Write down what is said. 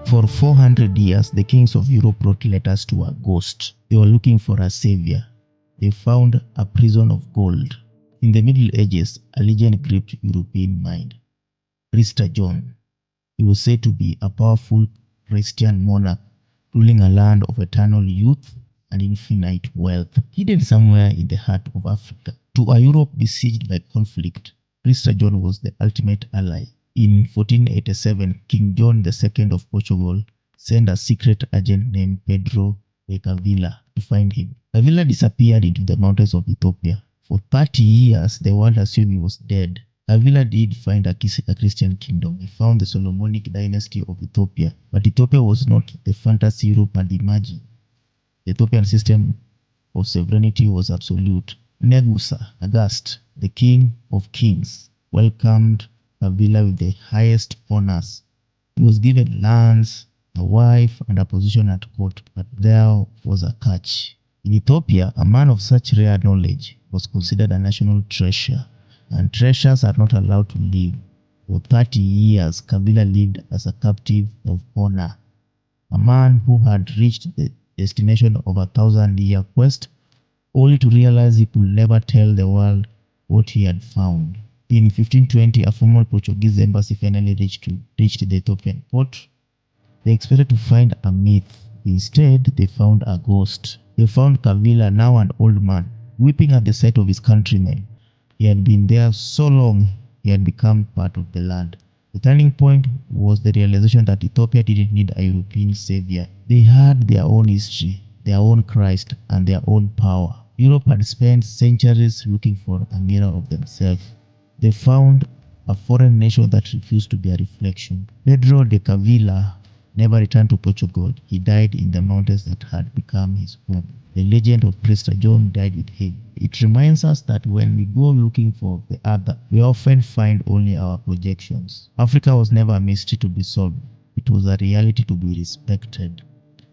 For 400 years, the kings of Europe wrote letters to a ghost. They were looking for a savior. They found a prison of gold. In the Middle Ages, a legend gripped European mind. Prester John. He was said to be a powerful Christian monarch ruling a land of eternal youth and infinite wealth, hidden somewhere in the heart of Africa. To a Europe besieged by conflict, Prester John was the ultimate ally. In 1487, King John II of Portugal sent a secret agent named Pedro de Cavilla to find him. Cavilla disappeared into the mountains of Ethiopia. For 30 years, the world assumed he was dead. Cavilla did find a Christian kingdom. He found the Solomonic dynasty of Ethiopia. But Ethiopia was not the fantasy Europe had imagined. The Ethiopian system of sovereignty was absolute. Negusa, August, the king of kings, welcomed Cavilla with the highest honors. He was given lands, a wife, and a position at court, but there was a catch. In Ethiopia, a man of such rare knowledge was considered a national treasure, and treasures are not allowed to live. For 30 years, Cavilla lived as a captive of honor, a man who had reached the destination of a 1,000-year quest, only to realize he could never tell the world what he had found. In 1520, a former Portuguese embassy finally reached the Ethiopian port. They expected to find a myth. Instead, they found a ghost. They found Cavilla, now an old man, weeping at the sight of his countrymen. He had been there so long, he had become part of the land. The turning point was the realization that Ethiopia didn't need a European savior. They had their own history, their own Christ, and their own power. Europe had spent centuries looking for a mirror of themselves. They found a foreign nation that refused to be a reflection. Pedro de Cavilla never returned to Portugal. He died in the mountains that had become his home. The legend of Prester John died with him. It reminds us that when we go looking for the other, we often find only our projections. Africa was never a mystery to be solved. It was a reality to be respected.